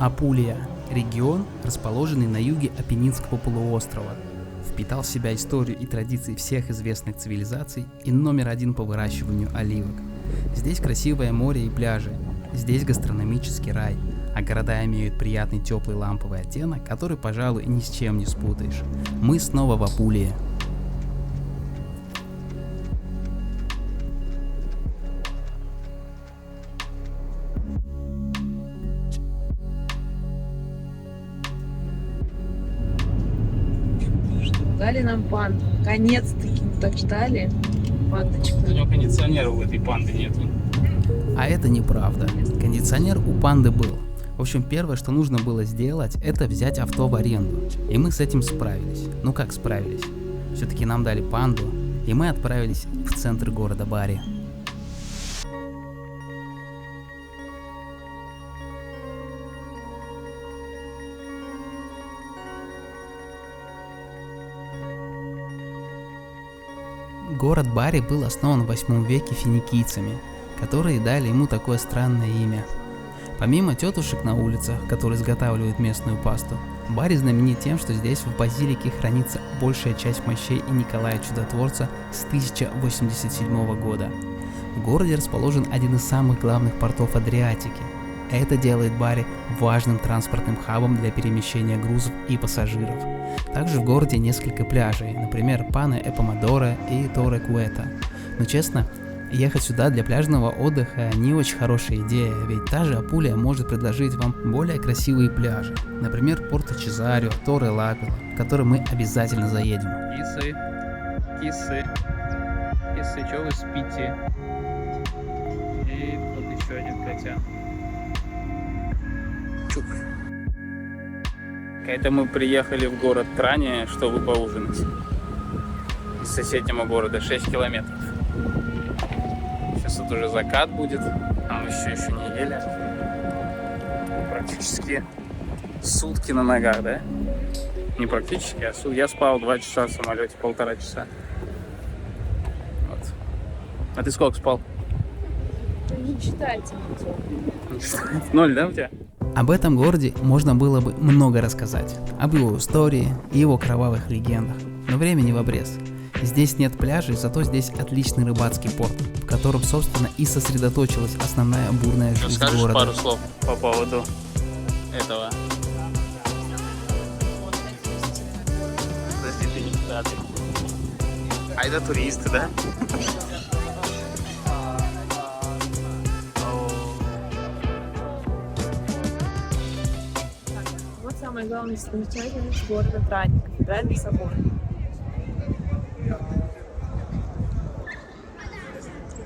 Апулия – регион, расположенный на юге Апеннинского полуострова. Впитал в себя историю и традиции всех известных цивилизаций и номер один по выращиванию оливок. Здесь красивое море и пляжи, здесь гастрономический рай, а города имеют приятный теплый ламповый оттенок, который, пожалуй, ни с чем не спутаешь. Мы снова в Апулии. Дали нам панду. Наконец-таки так ждали. Пандочка. У него кондиционера у этой панды нет. А это неправда. Кондиционер у панды был. В общем, первое, что нужно было сделать, это взять авто в аренду. И мы с этим справились. Ну как справились? Все-таки нам дали панду, и мы отправились в центр города Бари. Город Бари был основан в 8 веке финикийцами, которые дали ему такое странное имя. Помимо тетушек на улицах, которые изготавливают местную пасту, Бари знаменит тем, что здесь в базилике хранится большая часть мощей и Николая Чудотворца с 1087 года. В городе расположен один из самых главных портов Адриатики. Это делает Бари важным транспортным хабом для перемещения грузов и пассажиров. Также в городе несколько пляжей, например, Пане e Помодоро и Торе Куэта. Но честно, ехать сюда для пляжного отдыха не очень хорошая идея, ведь та же Апулия может предложить вам более красивые пляжи. Например, Порто Чезарио, Торе Лагула, в который мы обязательно заедем. Кисы, чё вы спите? И тут еще один котян. Чук. Это мы приехали в город Трани, чтобы поужинать. Из соседнего города 6 километров. Сейчас тут уже закат будет, а мы еще не ели. Практически сутки на ногах, да? Не практически, а я спал 2 часа в самолете, 1,5 часа. Вот. А ты сколько спал? Не считайте. 0, да, у тебя? Об этом городе можно было бы много рассказать, об его истории и его кровавых легендах, но времени в обрез. Здесь нет пляжей, зато здесь отличный рыбацкий порт, в котором, собственно, и сосредоточилась основная бурная жизнь Скажешь города. пару слов по поводу этого? Подожди, ты не туда. А это туристы, да? Вот самая главная достопримечательность города Трани, кафедральный собор.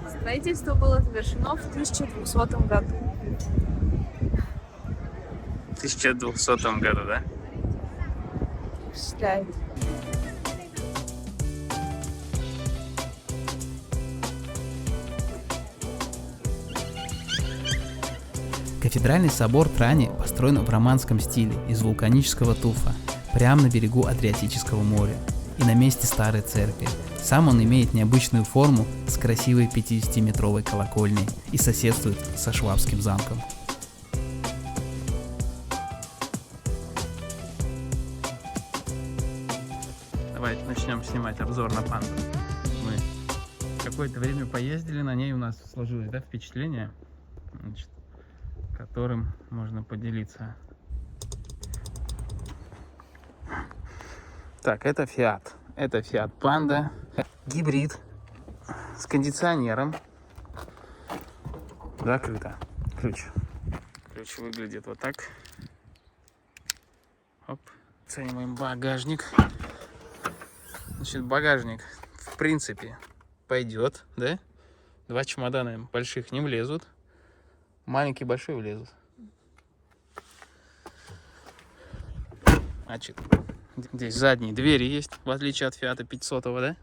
Строительство было завершено в 1200 году. В 1200 году, да? Впечатляет. Кафедральный собор Трани построен в романском стиле из вулканического туфа, прямо на берегу Адриатического моря и на месте старой церкви. Сам он имеет необычную форму с красивой 50-метровой колокольней и соседствует со Швабским замком. Давайте начнем снимать обзор на панду. Мы какое-то время поездили на ней, у нас сложилось, да, впечатление, значит, которым можно поделиться. Так, это Fiat. Это Fiat Panda. Гибрид с кондиционером. Закрыто. Ключ. Ключ выглядит вот так. Оп. Оцениваем багажник. Значит, багажник в принципе пойдет, да? 2 чемодана больших не влезут. Маленькие большие влезут. Значит, здесь задние двери есть, в отличие от Fiat 500, да?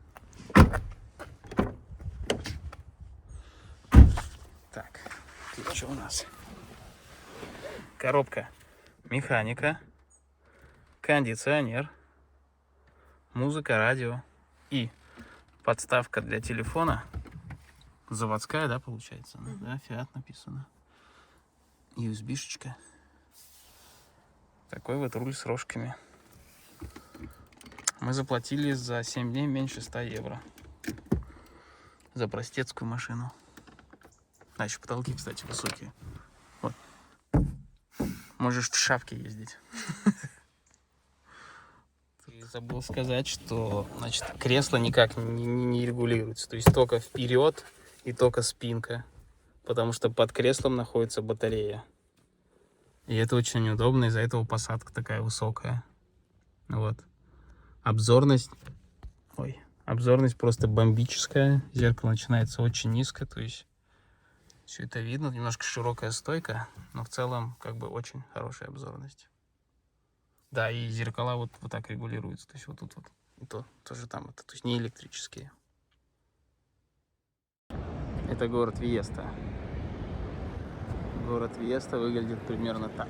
Так, тут что у нас? Коробка механика, кондиционер, музыка, радио и подставка для телефона. Заводская, да, получается? Да, Fiat написано. USB-шечка. Такой вот руль с рожками. Мы заплатили за 7 дней меньше 100 евро. За простецкую машину. А еще потолки, кстати, высокие. Вот. Можешь в шапке ездить. И забыл сказать, что, значит, кресло никак не регулируется. То есть только вперед и только спинка. Потому что под креслом находится батарея. И это очень удобно, из-за этого посадка такая высокая. Вот. Обзорность просто бомбическая. Зеркало начинается очень низко, то есть все это видно. Немножко широкая стойка, но в целом как бы очень хорошая обзорность. Да, и зеркала вот так регулируются. То есть вот тут вот. И то тоже там это. То есть не электрические. Это город Виеста. Город Виеста выглядит примерно так.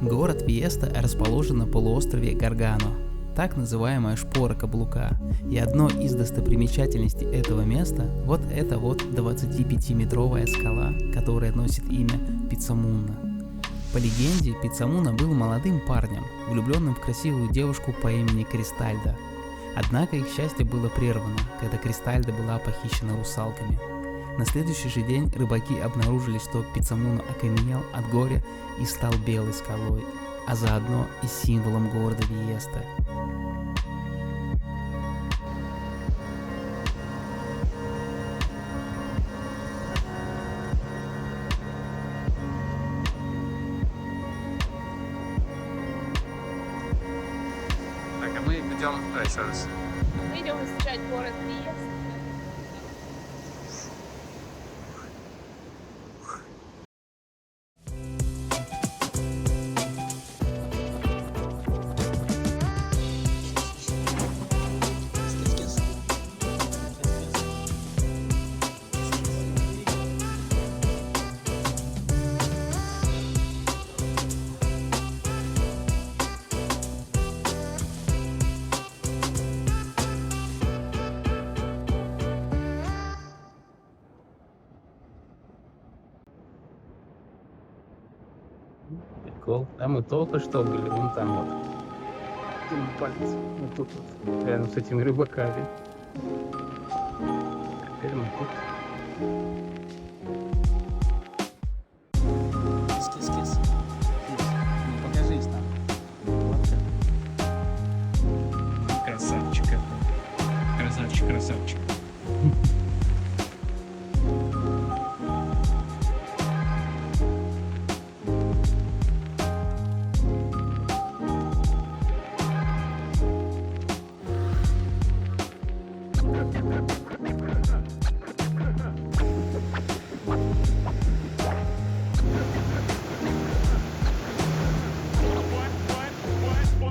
Город Виеста расположен на полуострове Гаргано, так называемая шпора каблука. И одной из достопримечательностей этого места вот эта вот 25-метровая скала, которая носит имя Пиццамуна. По легенде, Пиццамуна был молодым парнем, влюбленным в красивую девушку по имени Кристальда. Однако их счастье было прервано, когда Кристальда была похищена русалками. На следующий же день рыбаки обнаружили, что Пиццамуна окаменел от горя и стал белой скалой, а заодно и символом города Виеста. Так, а мы идем... еще раз. Мы идем изучать город Виеста. Прикол. Да, мы только что были вон там вот. Палец. Вот тут вот. Рядом с этими рыбаками. Теперь мы тут. Кис-кис-кис. Ну, покажись нам. Вот как. Красавчик какой. Красавчик, красавчик.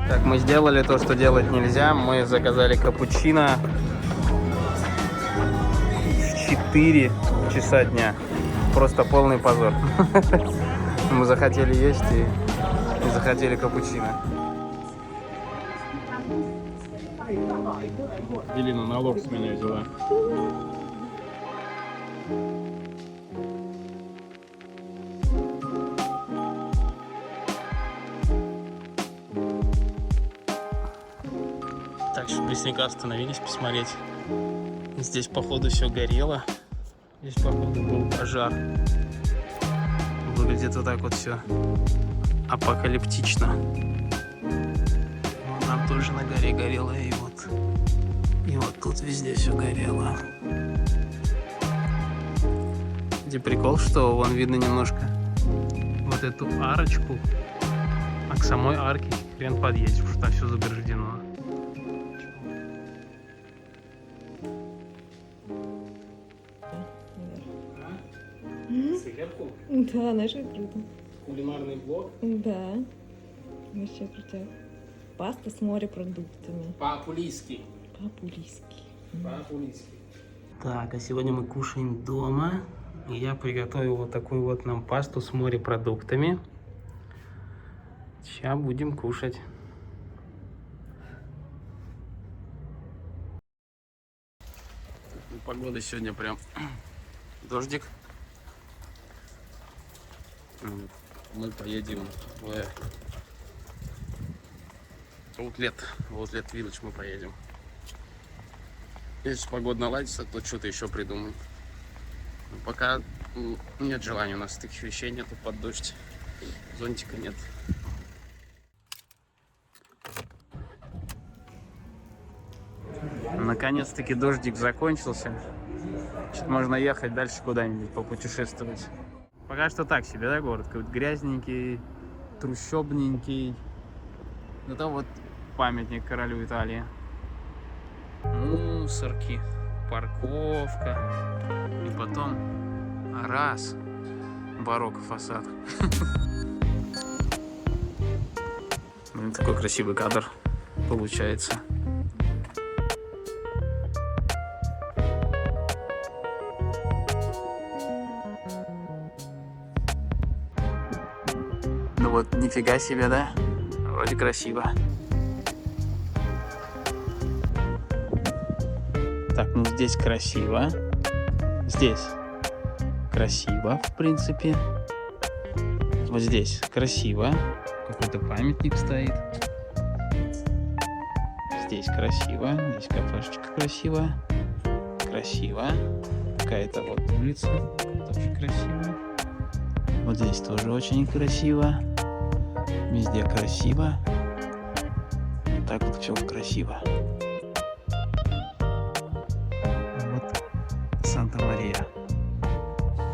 Так, мы сделали то, что делать нельзя. Мы заказали капучино в 4 часа дня. Просто полный позор. Мы захотели есть и захотели капучино. Елена налог с меня взяла. Так, быстренько остановились посмотреть. Здесь, походу, все горело. Здесь, походу, был пожар. Выглядит вот так вот все апокалиптично. Вот нам тоже на горе горело, и вот тут везде все горело. Где прикол, что вон видно немножко вот эту арочку, а к самой арке хрен подъедешь, потому что там все заграждено. Сверху? Да, наши круто. Кулинарный блок. Да. Вообще круто. Паста с морепродуктами. По-апулийски. По-апулийски. По-апулийски. Так, а сегодня мы кушаем дома. И я приготовил вот такую вот нам пасту с морепродуктами. Сейчас будем кушать. Погода сегодня прям дождик. Мы поедем в Аутлет Вилледж мы поедем. Если погода наладится, то что-то еще придумаем. Но пока нет желания, у нас таких вещей нету под дождь. Зонтика нет. Наконец-таки дождик закончился. Сейчас можно ехать дальше куда-нибудь попутешествовать. Пока что так себе, да, город? Какой-то грязненький, трущобненький. Это вот памятник королю Италии. Мусорки, парковка. И потом раз барокко фасад. Такой красивый кадр получается. Ну вот, нифига себе, да? Вроде красиво. Так, ну здесь красиво. Здесь красиво, в принципе. Вот здесь красиво. Какой-то памятник стоит. Здесь красиво. Здесь кафешечка красиво. Красиво. Какая-то вот улица. Тоже красиво. Вот здесь тоже очень красиво. Везде красиво. Так вот все красиво. Вот Санта-Мария.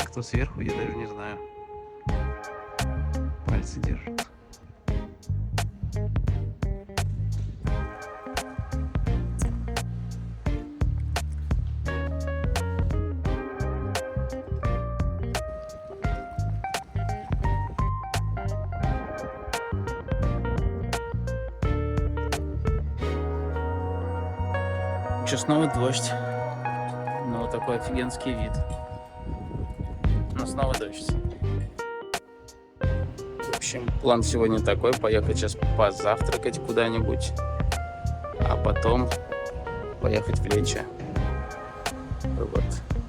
Кто сверху, я даже не знаю. Пальцы держат. Сейчас снова дождь. Ну вот такой офигенский вид. Но снова дождь. В общем, план сегодня такой: поехать сейчас позавтракать куда-нибудь, а потом поехать в Лечче. Вот.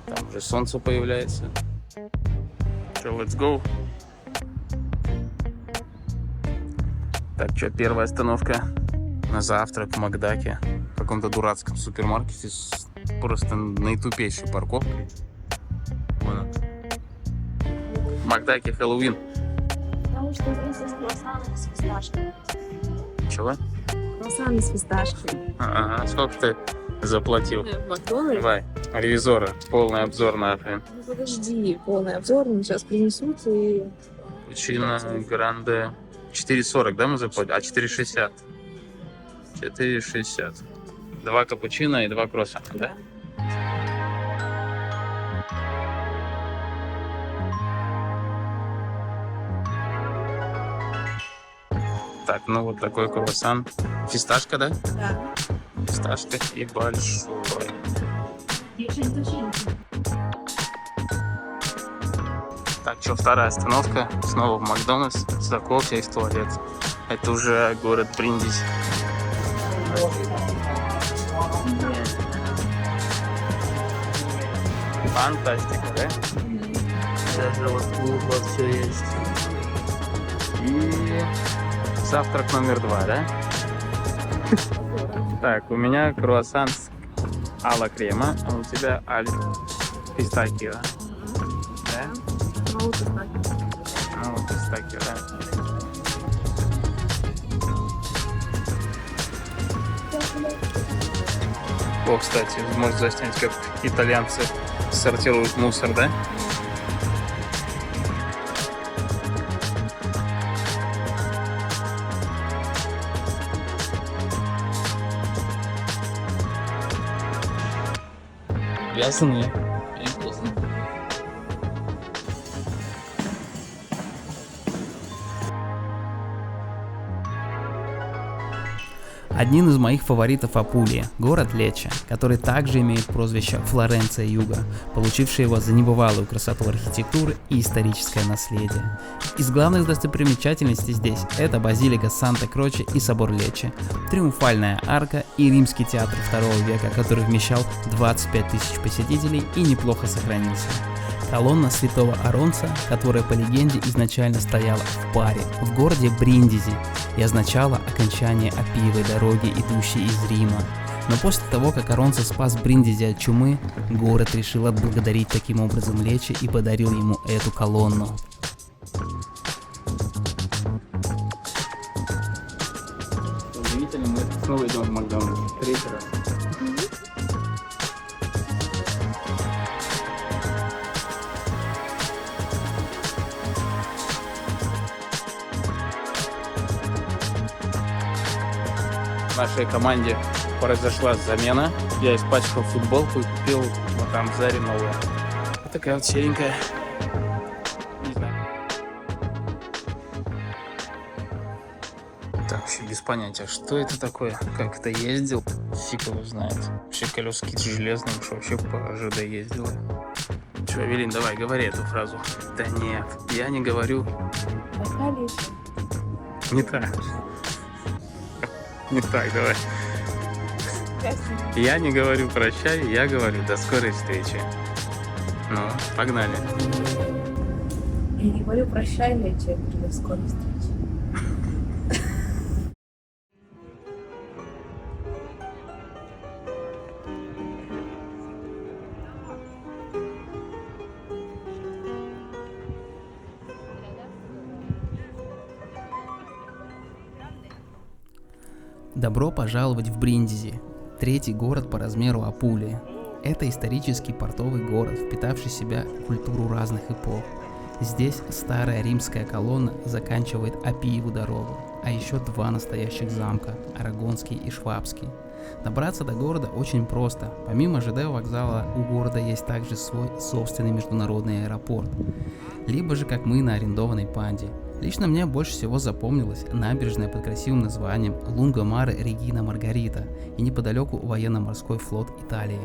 Там уже солнце появляется. Что, let's go. Так, что, первая остановка на завтрак в Макдаке. В каком-то дурацком супермаркете с просто наитупейшей парковкой. Вон он. В Макдаке Хэллоуин. Потому что здесь есть круассаны с фисташкой. Чего? Круассаны с фисташкой. Ага, сколько ты заплатил? В Макдональдс? Давай, ревизора, полный обзор на Африн. Ну подожди, полный обзор, мне сейчас принесут и... Капучино Гранде 4,40, да, мы заплатили? А, 4,60. 4,60. 2 капучино и 2 круассана, да? Так, ну вот такой круассан. Фисташка, да? Да. Фисташка и большой. Так, что, вторая остановка. Снова в Макдональдс. За кофе и в туалет. Это уже город Бриндизи. Фантастика, да? Даже вот клуб все есть. И завтрак номер 2, да? Так, у меня круассан с ала крема, а у тебя аль пистакио. Да? Ну, пистакио, да. О, кстати, можно заснять, как итальянцы сортируют мусор, да? Грязные и вкусные. Одним из моих фаворитов Апулии – город Лечче, который также имеет прозвище Флоренция Юга, получивший его за небывалую красоту архитектуры и историческое наследие. Из главных достопримечательностей здесь – это базилика Санта-Кроче и собор Лечче, Триумфальная арка и римский театр II века, который вмещал 25 тысяч посетителей и неплохо сохранился. Колонна святого Аронса, которая по легенде изначально стояла в Паре, в городе Бриндизи, и означала окончание Аппиевой дороги, идущей из Рима. Но после того, как Аронса спас Бриндизи от чумы, город решил отблагодарить таким образом Лечи и подарил ему эту колонну. Удивительно, мы снова идем в Макдональдс. Третий раз. В нашей команде произошла замена. Я испачкал футболку и купил вот там в Заре новую. Вот такая вот серенькая. Не знаю. Так, вообще без понятия, что это такое, как это ездил, фиг его знает. Вообще колеса какие-то железные, что вообще по ЖД ездила. Че, Эвелин, давай, говори эту фразу. Да нет, я не говорю. Не так. Не так, давай. Я не говорю прощай, я говорю до скорой встречи. Ну, погнали. Я не говорю прощай, Лечи, я говорю до скорой встречи. Добро пожаловать в Бриндизи, третий город по размеру Апулии. Это исторический портовый город, впитавший в себя культуру разных эпох. Здесь старая римская колонна заканчивает Аппиеву дорогу, а еще два настоящих замка – Арагонский и Швабский. Добраться до города очень просто. Помимо ЖД вокзала у города есть также свой собственный международный аэропорт. Либо же, как мы, на арендованной Панде. Лично мне больше всего запомнилась набережная под красивым названием Лунгомаре Регина Маргарита и неподалеку военно-морской флот Италии.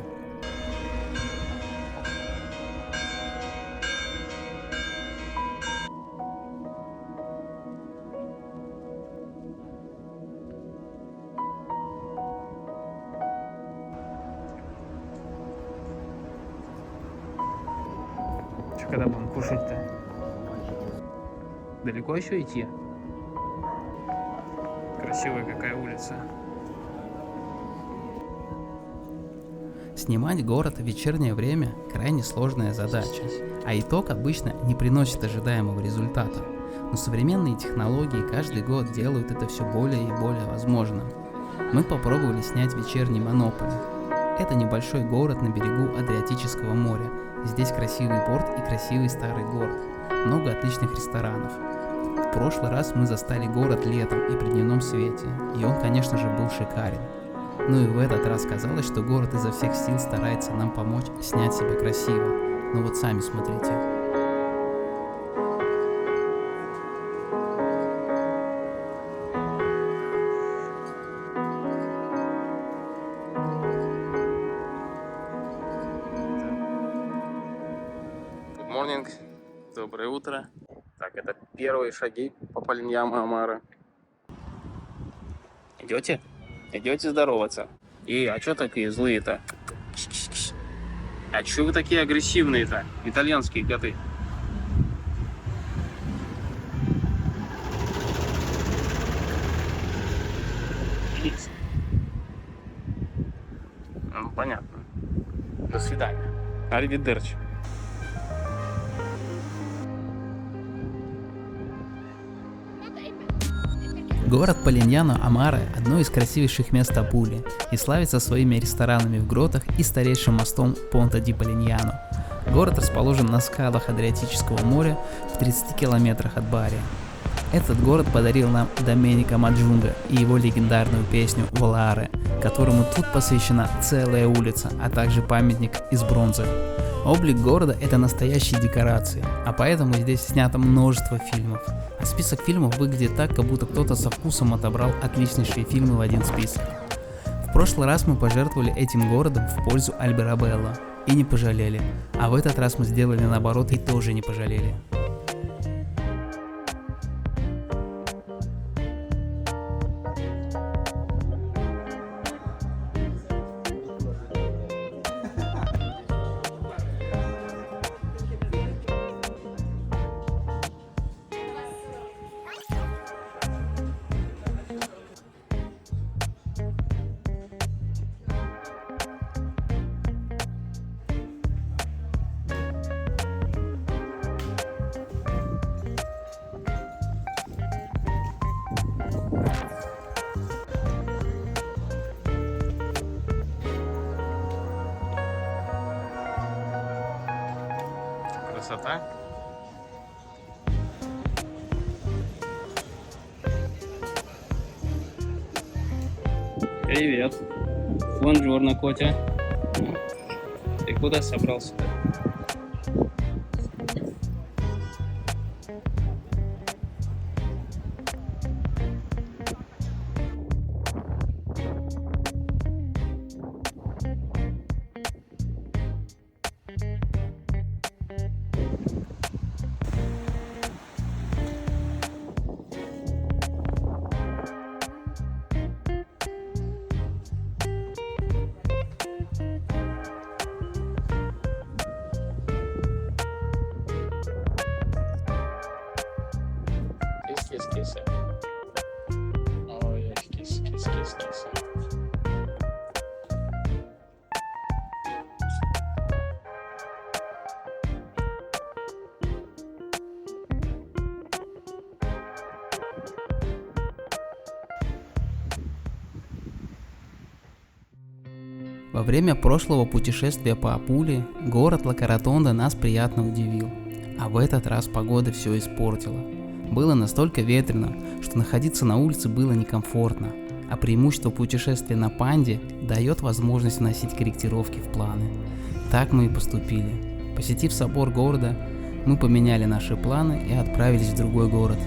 Че, когда будем кушать-то? Далеко еще идти? Красивая какая улица. Снимать город в вечернее время – крайне сложная задача, а итог обычно не приносит ожидаемого результата. Но современные технологии каждый год делают это все более и более возможным. Мы попробовали снять вечерний Монополи. Это небольшой город на берегу Адриатического моря. Здесь красивый порт и красивый старый город. Много отличных ресторанов. В прошлый раз мы застали город летом и при дневном свете, и он, конечно же, был шикарен. Ну и в этот раз казалось, что город изо всех сил старается нам помочь снять себя красиво. Ну вот сами смотрите. Good morning. Доброе утро. Так, это первые шаги по Пальньямо Амара. Идете? Идете здороваться? А чё такие злые-то? А чё вы такие агрессивные-то? Итальянские коты. Ну, понятно. До свидания. Аривидерчи. Город Полиньяно Амаре – одно из красивейших мест Апулии и славится своими ресторанами в гротах и старейшим мостом Понта ди Полиньяно. Город расположен на скалах Адриатического моря в 30 километрах от Бари. Этот город подарил нам Доменико Маджунга и его легендарную песню «Воларе», которому тут посвящена целая улица, а также памятник из бронзы. Облик города – это настоящие декорации, а поэтому здесь снято множество фильмов. А список фильмов выглядит так, как будто кто-то со вкусом отобрал отличнейшие фильмы в один список. В прошлый раз мы пожертвовали этим городом в пользу Альберабелло и не пожалели, а в этот раз мы сделали наоборот и тоже не пожалели. да? Привет. Бонжорно, Котя. Ты куда собрался-то? Кис-кис-киса. Ой, кис-кис-кис-киса. Во время прошлого путешествия по Апулии город Лакаратонда нас приятно удивил, а в этот раз погода все испортила. Было настолько ветрено, что находиться на улице было некомфортно, а преимущество путешествия на панде дает возможность вносить корректировки в планы. Так мы и поступили. Посетив собор города, мы поменяли наши планы и отправились в другой город.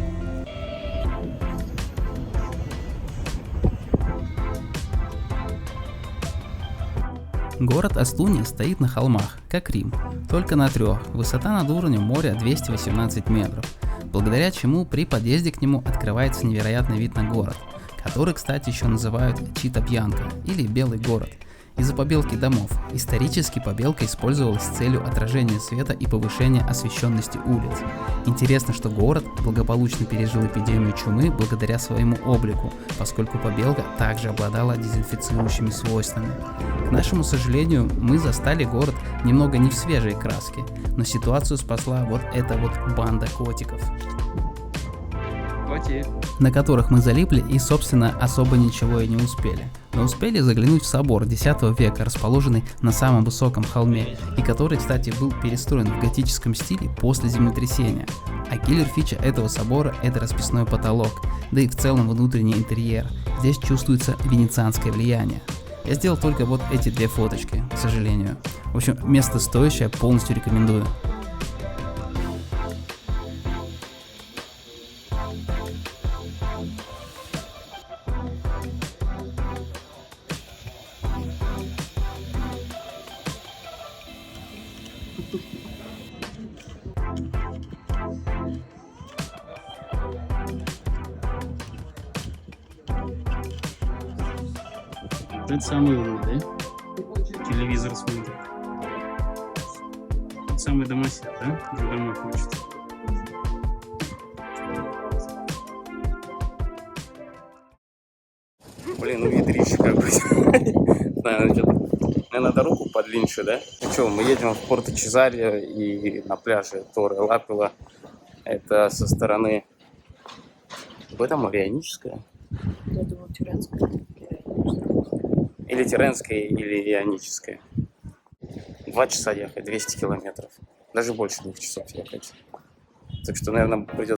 Город Астуни стоит на холмах, как Рим, только на 3. Высота над уровнем моря 218 метров, благодаря чему при подъезде к нему открывается невероятный вид на город, который, кстати, еще называют Чита-Бьянка или Белый город. Из-за побелки домов. Исторически побелка использовалась с целью отражения света и повышения освещенности улиц. Интересно, что город благополучно пережил эпидемию чумы благодаря своему облику, поскольку побелка также обладала дезинфицирующими свойствами. К нашему сожалению, мы застали город немного не в свежей краске, но ситуацию спасла вот эта вот банда котиков, на которых мы залипли и, собственно, особо ничего и не успели. Но успели заглянуть в собор X века, расположенный на самом высоком холме, и который, кстати, был перестроен в готическом стиле после землетрясения. А киллер-фича этого собора — это расписной потолок, да и в целом внутренний интерьер. Здесь чувствуется венецианское влияние. Я сделал только вот эти 2 фоточки, к сожалению. В общем, место стоящее, полностью рекомендую. Это самый умный, да? Телевизор смотрит. Тот самый домосед, да? Уже домой хочет. Блин, ну ветрище как бы. Наверное, дорогу подлиннее, да? Ну что, мы едем в Порто-Чезарио и на пляже Торре Лапила. Это со стороны... Это море Ионическое? Я думаю, Тюренская. Или Тиренское, или Ионическое. 2 часа ехать, 200 километров. Даже больше 2 часов ехать. Так что, наверное, придется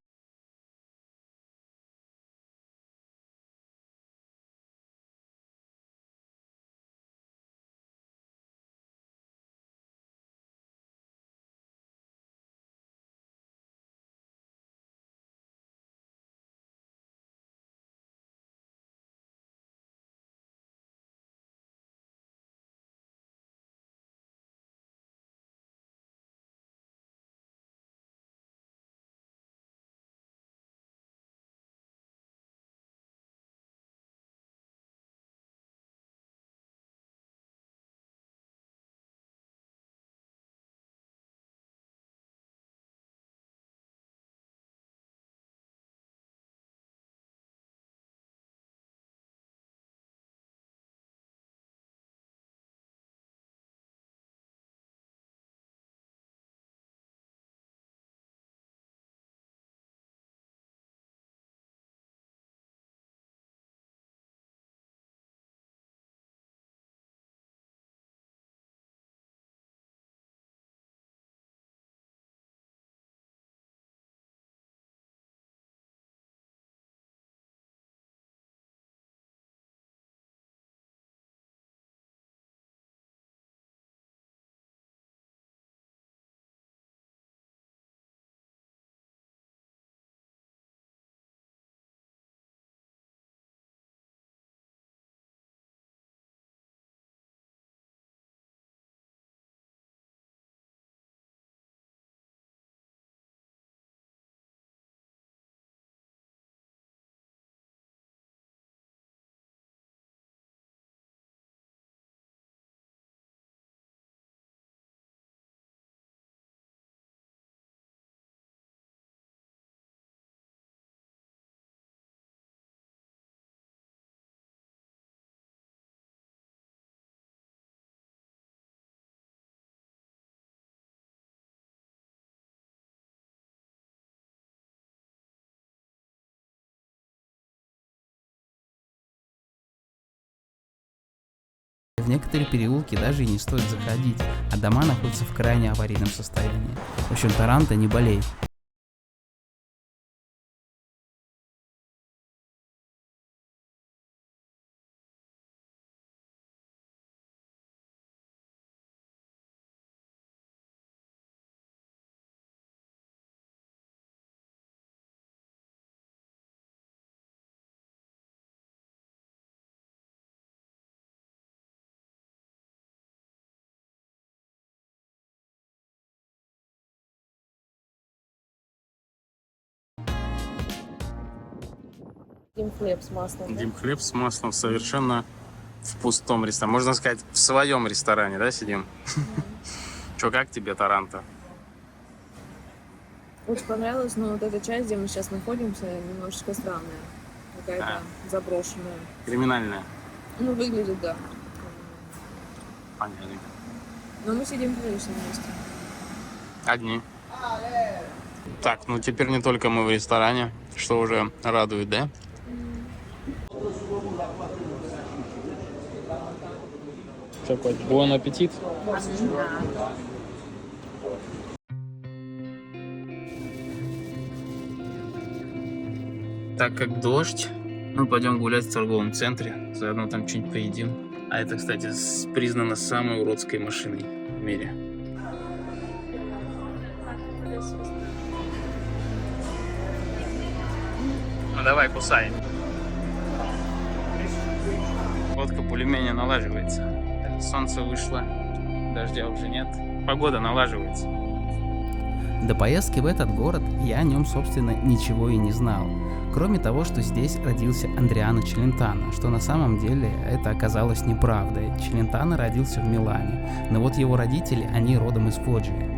некоторые переулки даже и не стоит заходить, а дома находятся в крайне аварийном состоянии. В общем, Таранто, не болей. Едим хлеб с маслом. Да? Едим хлеб с маслом совершенно в пустом ресторане. Можно сказать, в своем ресторане, да, сидим? Чё, как тебе Таранто? Очень понравилось, но вот эта часть, где мы сейчас находимся, немножечко странная. Какая-то заброшенная. Криминальная. Ну, выглядит, да. Понятно. Но мы сидим в приличном месте. Одни. Так, ну теперь не только мы в ресторане, что уже радует, да? Что, хоть бон аппетит? Так как дождь, мы пойдем гулять в торговом центре, заодно там что-нибудь поедим. А это, кстати, признано самой уродской машиной в мире. Ну давай, кусай. Водка более-менее налаживается. Солнце вышло, дождя уже нет. Погода налаживается. До поездки в этот город я о нем, собственно, ничего и не знал. Кроме того, что здесь родился Андриано Челентано, что на самом деле это оказалось неправдой. Челентано родился в Милане, но вот его родители, они родом из Фоджии.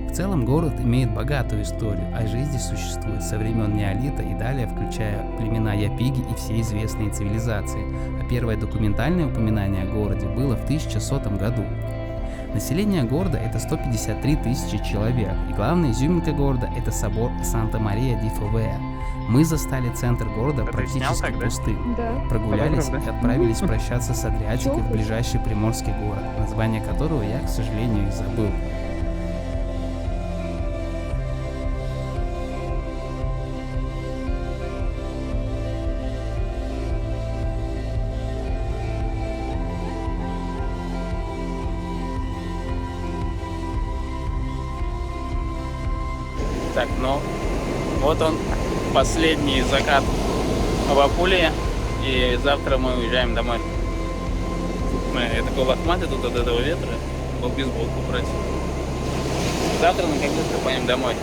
В целом город имеет богатую историю, а жизнь здесь существует со времен неолита и далее, включая племена Япиги и все известные цивилизации, а первое документальное упоминание о городе было в 1100 году. Население города это 153 тысячи человек, и главная изюминка города это собор Санта-Мария-ди-Фовеа. Мы застали центр города практически пустым. Да. Прогулялись и отправились прощаться с Адриатикой в ближайший приморский город, название которого я, к сожалению, и забыл. Так, ну, вот он, последний закат в Апулии, и завтра мы уезжаем домой. Я такой лохматый тут от этого ветра, был бейсболку брать. Завтра наконец-то поедем домой.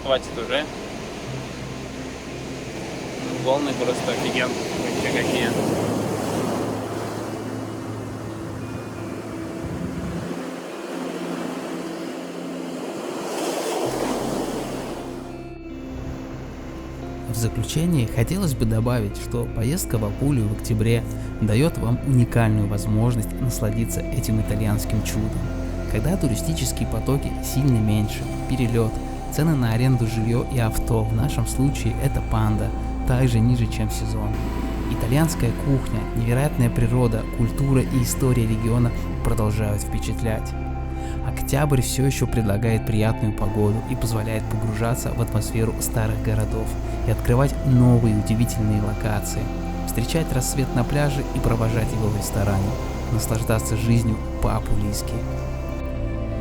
Хватит уже. Волны просто офигенные, вообще какие. В заключение хотелось бы добавить, что поездка в Апулию в октябре дает вам уникальную возможность насладиться этим итальянским чудом. Когда туристические потоки сильно меньше, перелет, цены на аренду жилье и авто, в нашем случае это Панда, также ниже, чем в сезон. Итальянская кухня, невероятная природа, культура и история региона продолжают впечатлять. Октябрь все еще предлагает приятную погоду и позволяет погружаться в атмосферу старых городов и открывать новые удивительные локации, встречать рассвет на пляже и провожать его в ресторане, наслаждаться жизнью по-апулийски.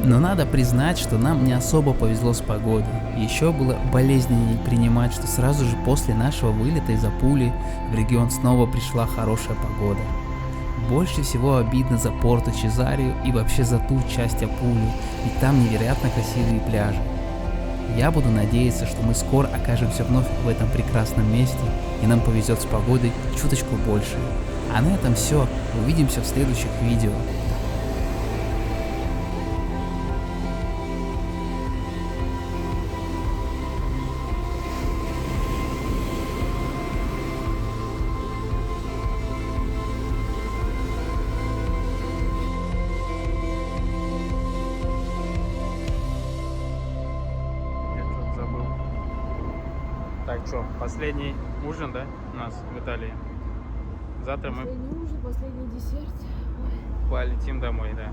Но надо признать, что нам не особо повезло с погодой. Еще было болезненнее принимать, что сразу же после нашего вылета из Апулии в регион снова пришла хорошая погода. Больше всего обидно за Порто-Чезарио и вообще за ту часть Апулии, ведь там невероятно красивые пляжи. Я буду надеяться, что мы скоро окажемся вновь в этом прекрасном месте и нам повезет с погодой чуточку больше. А на этом все. Увидимся в следующих видео. Так что, последний ужин, да, у нас в Италии. Завтра мы... Последний ужин, последний десерт. Ой. полетим домой, да.